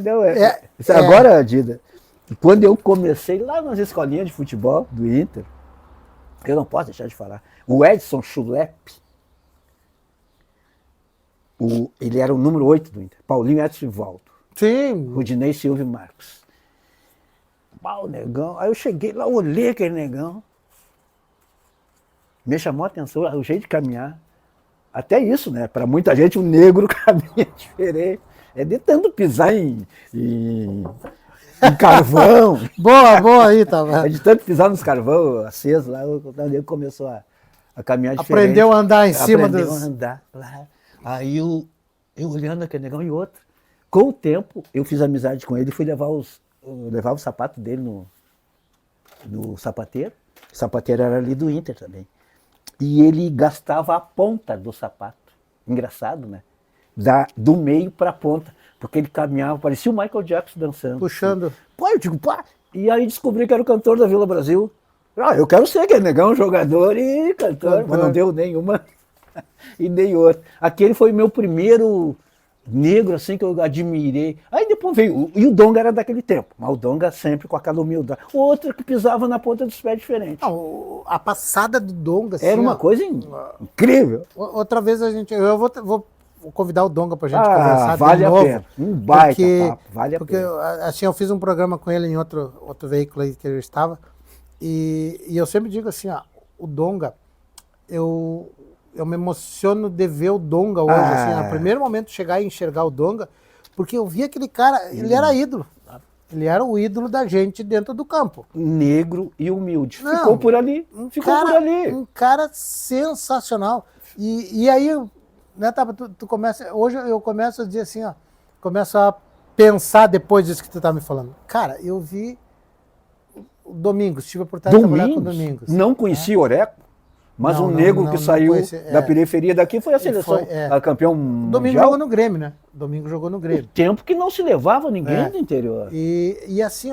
não é. Agora, Dida, quando eu comecei lá nas escolinhas de futebol do Inter, eu não posso deixar de falar, o Edson Schulep, ele era o número 8 do Inter, Paulinho Edson Valdo. Sim. Rudinei Silva e Marcos. O negão, aí eu cheguei lá, olhei aquele negão, me chamou a atenção o jeito de caminhar. Até isso, né? Para muita gente, o negro caminha diferente. É de tanto pisar em carvão. Boa aí, tá vendo? É de tanto pisar nos carvão acesos lá, o negro começou a caminhar diferente. Aprendeu a andar em cima dos... Aprendeu a andar lá. Aí eu olhando aquele negão e outro. Com o tempo, eu fiz amizade com ele e fui levar o sapato dele no sapateiro. O sapateiro era ali do Inter também. E ele gastava a ponta do sapato. Engraçado, né? Do meio para a ponta. Porque ele caminhava, parecia o Michael Jackson dançando. Puxando. Pô, eu digo, pá. E aí descobri que era o cantor da Vila Brasil. Eu quero ser aquele negão, jogador e cantor. Mas não deu nenhuma e nem outra. Aquele foi meu primeiro negro, assim, que eu admirei. Aí depois veio, e o Donga era daquele tempo, mas o Donga sempre com aquela humildade. Outro que pisava na ponta dos pés diferente. Não, a passada do Donga, assim, era uma coisa incrível. Outra vez eu vou convidar o Donga pra gente conversar vale de novo. A pena. Um baita papo, vale a porque, pena. Assim, eu fiz um programa com ele em outro veículo aí que eu estava, e eu sempre digo assim, o Donga, eu me emociono de ver o Donga hoje, assim, no primeiro momento chegar e enxergar o Donga, porque eu vi aquele cara, ele era ídolo. Ele era o ídolo da gente dentro do campo. Negro e humilde. Não, ficou por ali. Um cara sensacional. E aí, né, tu começa, hoje eu começo a dizer assim, começo a pensar depois disso que tu tá me falando. Cara, eu vi o Domingos, tive a oportunidade de trabalhar com o Domingos. Não conhecia o Oreco. Mas um negro que saiu da periferia daqui foi a seleção, a campeão mundial. Domingo jogou no Grêmio, né? Domingo jogou no Grêmio. O tempo que não se levava ninguém do interior. E assim,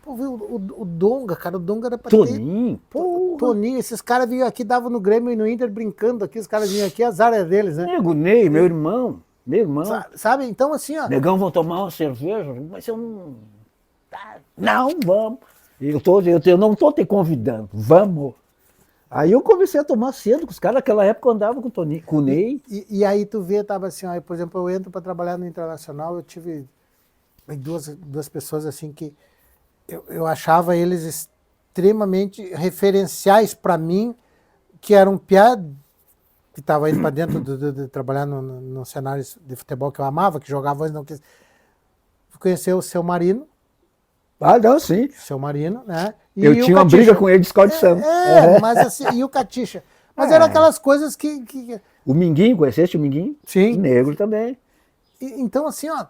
Pô, viu, o Donga, cara, o Donga era pra Toninho, ter... Toninho, esses caras vinham aqui, davam no Grêmio e no Inter brincando aqui, os caras vinham aqui, azar é deles, né? Nego Ney, meu irmão. Sabe? Então, assim, ó... Negão, vão tomar uma cerveja? Mas eu não... Não, vamos. Eu não tô te convidando, vamos. Aí eu comecei a tomar cedo com os caras, naquela época eu andava com o Toninho, com o Ney. E aí tu vê, tava assim, ó, por exemplo, eu entro para trabalhar no Internacional, eu tive duas pessoas assim que eu achava eles extremamente referenciais para mim, que eram piá que estava indo para dentro de trabalhar no cenário de futebol que eu amava, que jogava antes, não quis. Conhecer o Seu Marino. Ah, não, sim. Seu Marino, né? Eu tinha uma briga com ele de escola de samba. Mas assim, e o Catixa. Mas eram aquelas coisas que... O Minguinho, conheceste o Minguinho? Sim. Negro também. Então, assim, ó,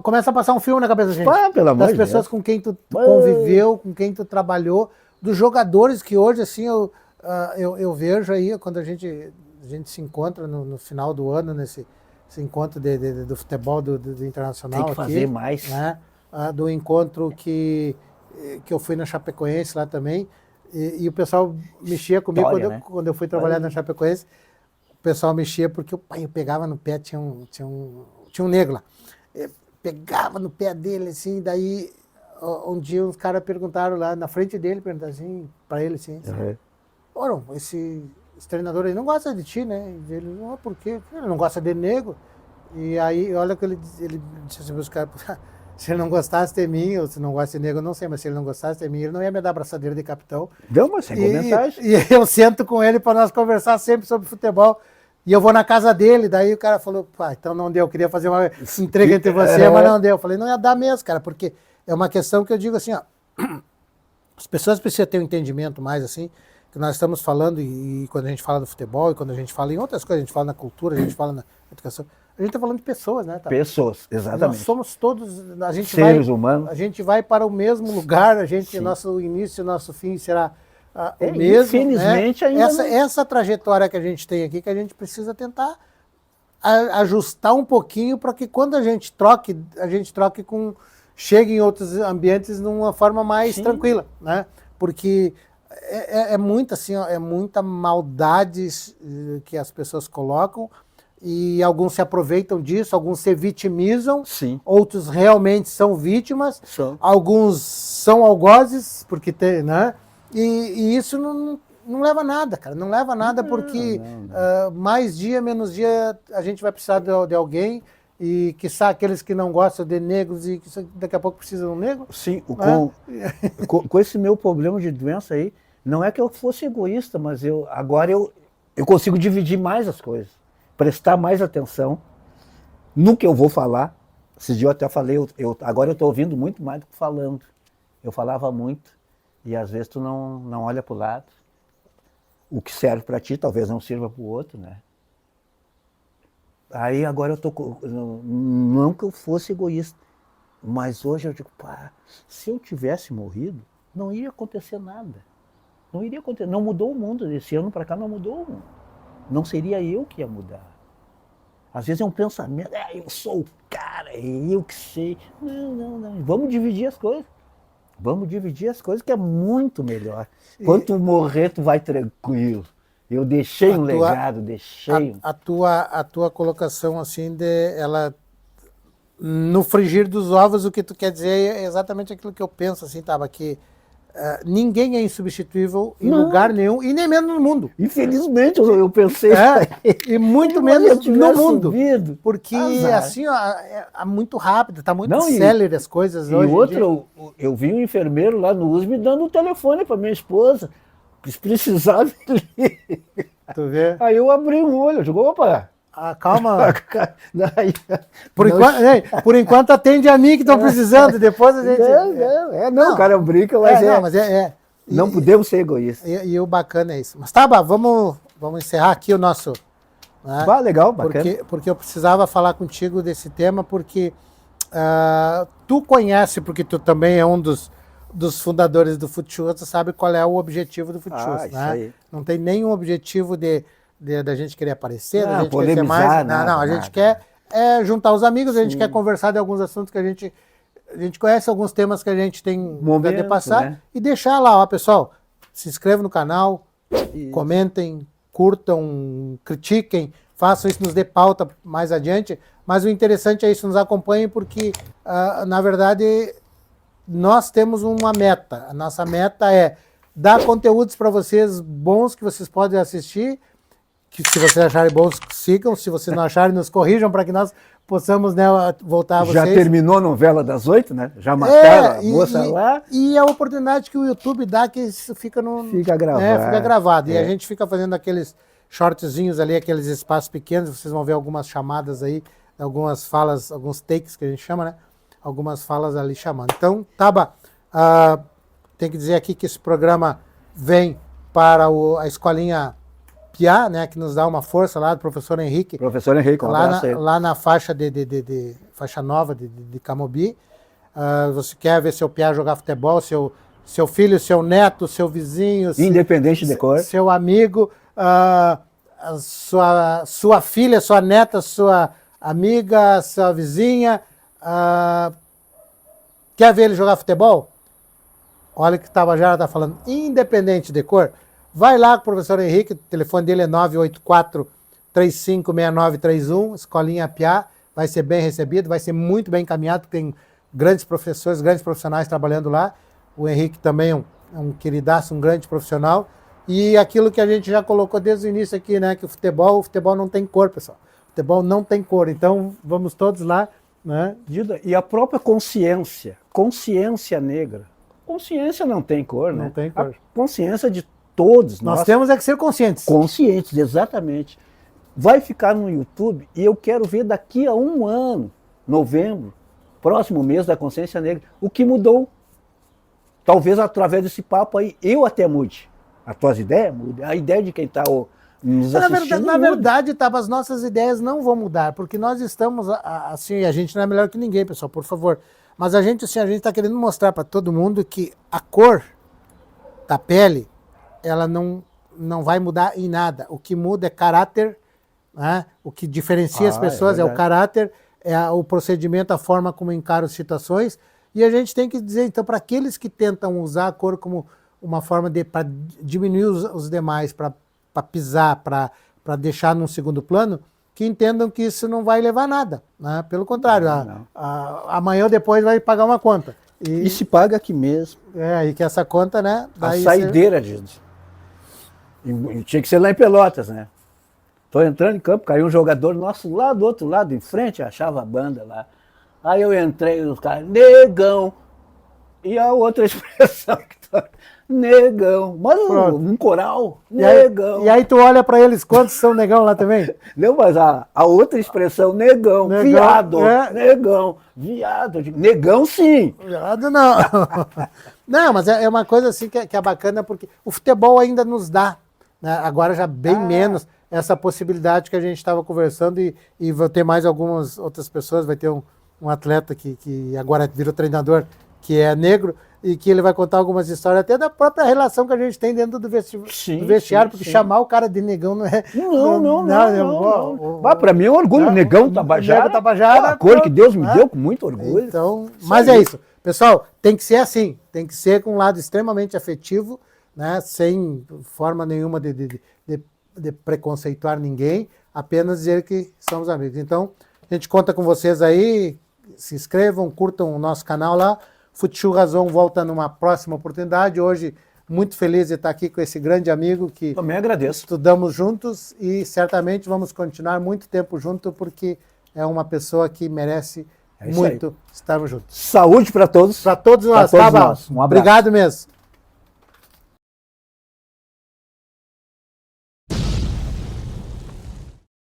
começa a passar um filme na cabeça da gente. Pelo amor das de pessoas Deus. Com quem tu conviveu, com quem tu trabalhou, dos jogadores que hoje, assim, eu vejo aí, quando a gente se encontra no final do ano, nesse encontro do futebol do Internacional. Tem que fazer aqui, mais. Né? Do encontro que eu fui na Chapecoense lá também, e o pessoal mexia comigo quando eu fui trabalhar na Chapecoense. O pessoal mexia porque eu pegava no pé, tinha um negro lá. Eu pegava no pé dele, assim, daí um dia os caras perguntaram lá na frente dele, perguntaram assim, pra ele assim, Oro, esse treinador aí não gosta de ti, né? E ele, não, por quê? Ele não gosta de negro. E aí, olha que ele disse assim, os caras, se ele não gostasse de mim, ou se não gosta de negro, eu não sei, mas se ele não gostasse de mim, ele não ia me dar abraçadeira de capitão. Deu uma sem comentários. E eu sento com ele para nós conversar sempre sobre futebol. E eu vou na casa dele, daí o cara falou, pá, então não deu, eu queria fazer uma entrega entre você, mas não deu. Eu falei, não ia dar mesmo, cara, porque é uma questão que eu digo assim, ó, as pessoas precisam ter um entendimento mais assim, que nós estamos falando, e quando a gente fala do futebol, e quando a gente fala em outras coisas, a gente fala na cultura, a gente fala na educação, a gente está falando de pessoas, né? Tá? Pessoas, exatamente. Nós somos todos, a gente seres humanos. A gente vai para o mesmo lugar, nosso início, nosso fim será o mesmo. Infelizmente, né? ainda essa trajetória que a gente tem aqui, que a gente precisa tentar ajustar um pouquinho para que quando a gente troque chegue em outros ambientes de uma forma mais tranquila, né? Porque é muita, assim, ó, é muita maldade que as pessoas colocam, e alguns se aproveitam disso, alguns se vitimizam, outros realmente são vítimas, alguns são algozes, porque tem, né? E isso não leva a nada, cara, não leva a nada, porque mais dia, menos dia, a gente vai precisar de alguém, e quiçá aqueles que não gostam de negros e que daqui a pouco precisam de um negro. Sim, com esse meu problema de doença aí, não é que eu fosse egoísta, mas agora eu consigo dividir mais as coisas, prestar mais atenção no que eu vou falar. Esses dias eu até falei, agora eu estou ouvindo muito mais do que falando. Eu falava muito e às vezes tu não olha para o lado. O que serve para ti talvez não sirva para o outro, né? Aí agora eu tô, não que eu fosse egoísta, mas hoje eu digo, pá, se eu tivesse morrido, não iria acontecer nada. Não iria acontecer, não mudou o mundo, desse ano para cá não mudou o mundo. Não seria eu que ia mudar. Às vezes é um pensamento, eu sou o cara, é eu que sei. Não, vamos dividir as coisas. Vamos dividir as coisas, que é muito melhor. Quando tu morrer, tu vai tranquilo. Eu deixei um legado, deixei. A tua colocação, assim, ela, no frigir dos ovos, o que tu quer dizer é exatamente aquilo que eu penso, assim, Taba, que ninguém é insubstituível em lugar nenhum, e nem mesmo no mundo. Infelizmente, eu pensei. E muito menos no mundo. Subido. Porque, assim, ó, é muito rápido, está muito célere as coisas hoje. E outro, eu vi um enfermeiro lá no USP dando o telefone para minha esposa. Se precisar. Tu vê? Aí eu abri o olho, jogou, opa. Calma. Por enquanto atende a mim que estão precisando, depois a gente... Não, o cara brinca, mas não podemos ser egoístas. E o bacana é isso. Mas tá, vamos encerrar aqui o nosso... Né? Legal, bacana. Porque eu precisava falar contigo desse tema, porque tu conhece, porque tu também é um dos fundadores do Futchurras, tu sabe qual é o objetivo do Futchurras, né? Não tem nenhum objetivo da gente querer aparecer, da gente querer ser mais. A gente quer juntar os amigos, a gente quer conversar de alguns assuntos que a gente a gente conhece alguns temas que a gente tem que passar, né? E deixar lá, ó, pessoal, se inscrevam no canal, Isso. comentem, curtam, critiquem, façam isso, nos dê pauta mais adiante, mas o interessante é isso, nos acompanhem, porque, na verdade, nós temos uma meta. A nossa meta é dar conteúdos para vocês bons que vocês podem assistir, que se vocês acharem bons, sigam, se vocês não acharem, nos corrijam para que nós possamos, né, voltar a vocês. Já terminou a novela das 8, né? Já mataram a moça lá. E a oportunidade que o YouTube dá, que isso fica Fica gravado. Fica gravado. E a gente fica fazendo aqueles shortzinhos ali, aqueles espaços pequenos, vocês vão ver algumas chamadas aí, algumas falas, alguns takes que a gente chama, né? Algumas falas ali chamando. Então, Taba, tem que dizer aqui que esse programa vem para a escolinha Piá, né, que nos dá uma força lá do professor Henrique. Professor Henrique, lá na faixa faixa nova de Camobi. Você quer ver seu Piá jogar futebol, seu filho, seu neto, seu vizinho, independente de cor, seu amigo, sua filha, sua neta, sua amiga, sua vizinha, quer ver ele jogar futebol? Olha que Tabajara está falando, independente de cor. Vai lá com o professor Henrique, o telefone dele é 984-356931, Escolinha Piá, vai ser bem recebido, vai ser muito bem encaminhado, tem grandes professores, grandes profissionais trabalhando lá. O Henrique também é um queridaço, um grande profissional. E aquilo que a gente já colocou desde o início aqui, né, que o futebol não tem cor, pessoal. O futebol não tem cor, então vamos todos lá, né? E a própria consciência negra. Consciência não tem cor, né? Não tem cor. A consciência de todos nós temos é que ser conscientes. Conscientes, exatamente. Vai ficar no YouTube e eu quero ver daqui a 1 ano, novembro, próximo mês da consciência negra, o que mudou. Talvez através desse papo aí eu até mude. As tuas ideias mudem, a ideia de quem está nos assistindo. Na verdade, Tava, as nossas ideias não vão mudar, porque nós estamos, assim, a gente não é melhor que ninguém, pessoal, por favor. Mas a gente está querendo mostrar para todo mundo que a cor da pele, ela não vai mudar em nada. O que muda é caráter, né? O que diferencia as pessoas é o caráter, é o procedimento, a forma como encara as situações. E a gente tem que dizer, então, para aqueles que tentam usar a cor como uma forma para diminuir os demais, para pisar, para deixar num segundo plano, que entendam que isso não vai levar a nada, né? Pelo contrário, amanhã ou depois vai pagar uma conta. E se paga aqui mesmo. E que essa conta, né? A saideira disso. Tinha que ser lá em Pelotas, né? Tô entrando em campo, caiu um jogador nosso lá do outro lado, em frente, achava a banda lá. Aí eu entrei, os caras, negão. E a outra expressão que tá, negão. Mas um coral, negão. E aí tu olha pra eles, quantos são negão lá também? Não, mas a outra expressão, negão, viado, negão, viado. Negão sim. Viado não. Não, mas é uma coisa assim que é bacana, porque o futebol ainda nos dá, né? Agora já bem menos essa possibilidade que a gente estava conversando e vai ter mais algumas outras pessoas, vai ter um atleta que agora virou treinador, que é negro, e que ele vai contar algumas histórias até da própria relação que a gente tem dentro do vestiário, porque chamar o cara de negão não é... Não. Para mim é um orgulho, negão Tabajara, a cor que Deus me deu, com muito orgulho. Então, mas é isso. Pessoal, tem que ser assim, tem que ser com um lado extremamente afetivo, né, sem forma nenhuma de preconceituar ninguém, apenas dizer que somos amigos. Então, a gente conta com vocês aí, se inscrevam, curtam o nosso canal lá. Futchurrazon volta numa próxima oportunidade. Hoje, muito feliz de estar aqui com esse grande amigo que também agradeço. Estudamos juntos e certamente vamos continuar muito tempo junto, porque é uma pessoa que merece muito estarmos juntos. Saúde para todos. Para todos nós. Um abraço. Obrigado mesmo.